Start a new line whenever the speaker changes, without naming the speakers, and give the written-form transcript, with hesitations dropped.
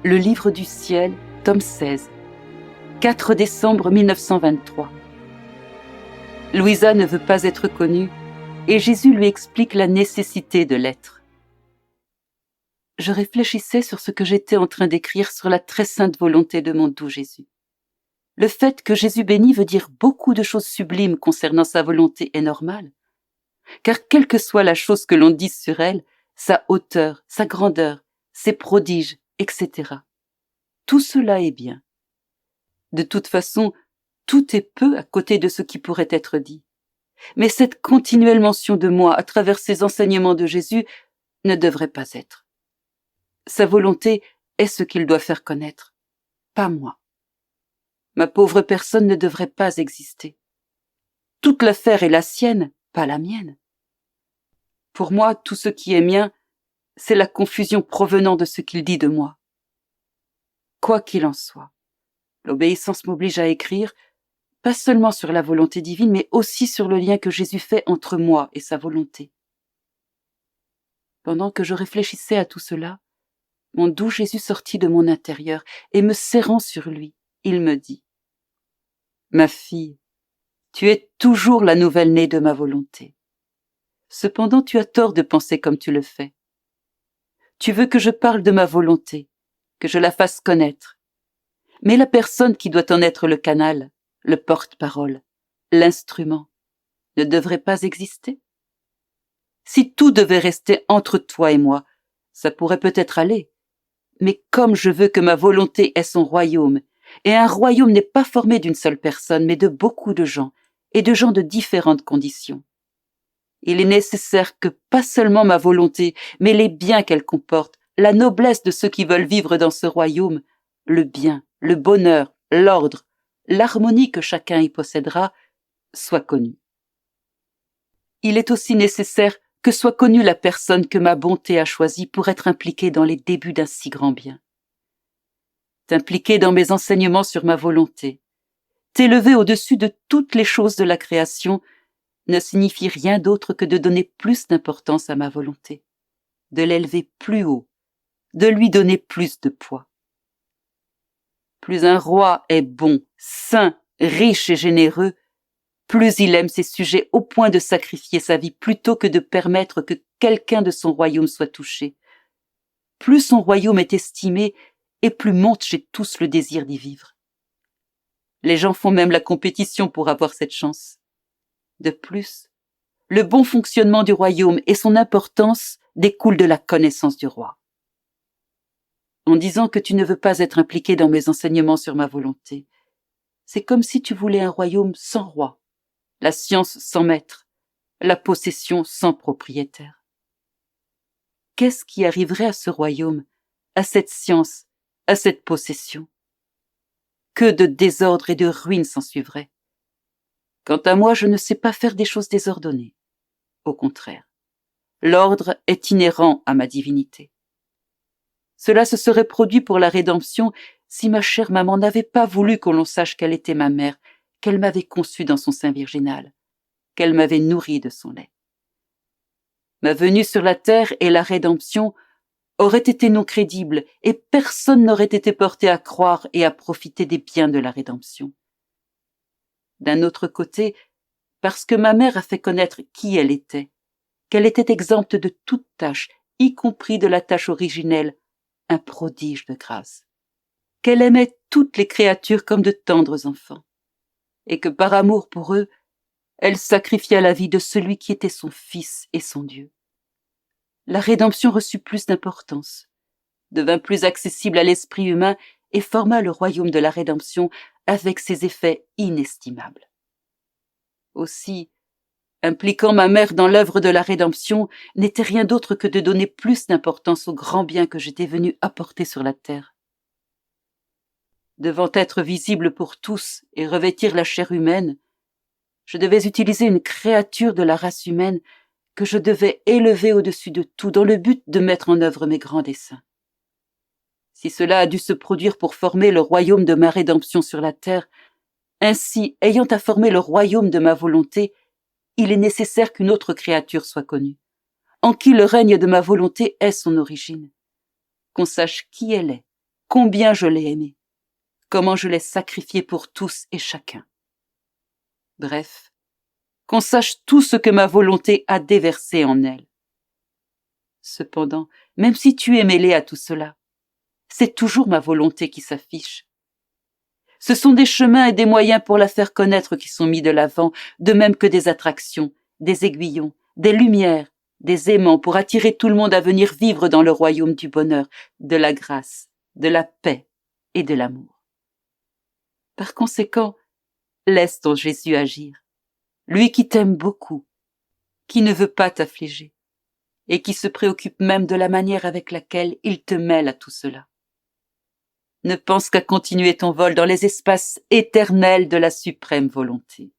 Le livre du ciel, tome 16, 4 décembre 1923. Louisa ne veut pas être connue et Jésus lui explique la nécessité de l'être. Je réfléchissais sur ce que j'étais en train d'écrire sur la très sainte volonté de mon doux Jésus. Le fait que Jésus béni veut dire beaucoup de choses sublimes concernant sa volonté est normal, car quelle que soit la chose que l'on dise sur elle, sa hauteur, sa grandeur, ses prodiges, etc. Tout cela est bien. De toute façon, tout est peu à côté de ce qui pourrait être dit. Mais cette continuelle mention de moi à travers ces enseignements de Jésus ne devrait pas être. Sa volonté est ce qu'il doit faire connaître, pas moi. Ma pauvre personne ne devrait pas exister. Toute l'affaire est la sienne, pas la mienne. Pour moi, tout ce qui est mien, c'est la confusion provenant de ce qu'il dit de moi. Quoi qu'il en soit, l'obéissance m'oblige à écrire, pas seulement sur la volonté divine, mais aussi sur le lien que Jésus fait entre moi et sa volonté. Pendant que je réfléchissais à tout cela, mon doux Jésus sortit de mon intérieur et me serrant sur lui, il me dit : « Ma fille, tu es toujours la nouvelle-née de ma volonté. Cependant, tu as tort de penser comme tu le fais. Tu veux que je parle de ma volonté, que je la fasse connaître. Mais la personne qui doit en être le canal, le porte-parole, l'instrument, ne devrait pas exister ? Si tout devait rester entre toi et moi, ça pourrait peut-être aller. Mais comme je veux que ma volonté ait son royaume, et un royaume n'est pas formé d'une seule personne, mais de beaucoup de gens, et de gens de différentes conditions, il est nécessaire que pas seulement ma volonté, mais les biens qu'elle comporte, la noblesse de ceux qui veulent vivre dans ce royaume, le bien, le bonheur, l'ordre, l'harmonie que chacun y possédera, soient connus. Il est aussi nécessaire que soit connue la personne que ma bonté a choisie pour être impliquée dans les débuts d'un si grand bien. T'impliquer dans mes enseignements sur ma volonté, t'élever au-dessus de toutes les choses de la création, ne signifie rien d'autre que de donner plus d'importance à ma volonté, de l'élever plus haut, de lui donner plus de poids. Plus un roi est bon, saint, riche et généreux, plus il aime ses sujets au point de sacrifier sa vie plutôt que de permettre que quelqu'un de son royaume soit touché. Plus son royaume est estimé, et plus monte chez tous le désir d'y vivre. Les gens font même la compétition pour avoir cette chance. De plus, le bon fonctionnement du royaume et son importance découlent de la connaissance du roi. En disant que tu ne veux pas être impliqué dans mes enseignements sur ma volonté, c'est comme si tu voulais un royaume sans roi, la science sans maître, la possession sans propriétaire. Qu'est-ce qui arriverait à ce royaume, à cette science, à cette possession ? Que de désordre et de ruine s'ensuivrait. Quant à moi, je ne sais pas faire des choses désordonnées. Au contraire, l'ordre est inhérent à ma divinité. Cela se serait produit pour la rédemption si ma chère maman n'avait pas voulu que l'on sache qu'elle était ma mère, qu'elle m'avait conçue dans son sein virginal, qu'elle m'avait nourrie de son lait. Ma venue sur la terre et la rédemption auraient été non crédibles et personne n'aurait été porté à croire et à profiter des biens de la rédemption. D'un autre côté, parce que ma mère a fait connaître qui elle était, qu'elle était exempte de toute tâche, y compris de la tâche originelle, un prodige de grâce, qu'elle aimait toutes les créatures comme de tendres enfants, et que par amour pour eux, elle sacrifia la vie de celui qui était son Fils et son Dieu. La rédemption reçut plus d'importance, devint plus accessible à l'esprit humain et forma le royaume de la rédemption avec ses effets inestimables. Aussi, impliquant ma mère dans l'œuvre de la rédemption n'était rien d'autre que de donner plus d'importance au grand bien que j'étais venu apporter sur la terre. Devant être visible pour tous et revêtir la chair humaine, je devais utiliser une créature de la race humaine que je devais élever au-dessus de tout dans le but de mettre en œuvre mes grands desseins. Si cela a dû se produire pour former le royaume de ma rédemption sur la terre, ainsi, ayant à former le royaume de ma volonté, il est nécessaire qu'une autre créature soit connue, en qui le règne de ma volonté est son origine, qu'on sache qui elle est, combien je l'ai aimée, comment je l'ai sacrifiée pour tous et chacun. Bref, qu'on sache tout ce que ma volonté a déversé en elle. Cependant, même si tu es mêlé à tout cela, c'est toujours ma volonté qui s'affiche. Ce sont des chemins et des moyens pour la faire connaître qui sont mis de l'avant, de même que des attractions, des aiguillons, des lumières, des aimants pour attirer tout le monde à venir vivre dans le royaume du bonheur, de la grâce, de la paix et de l'amour. Par conséquent, laisse ton Jésus agir, lui qui t'aime beaucoup, qui ne veut pas t'affliger, et qui se préoccupe même de la manière avec laquelle il te mêle à tout cela. Ne pense qu'à continuer ton vol dans les espaces éternels de la suprême volonté.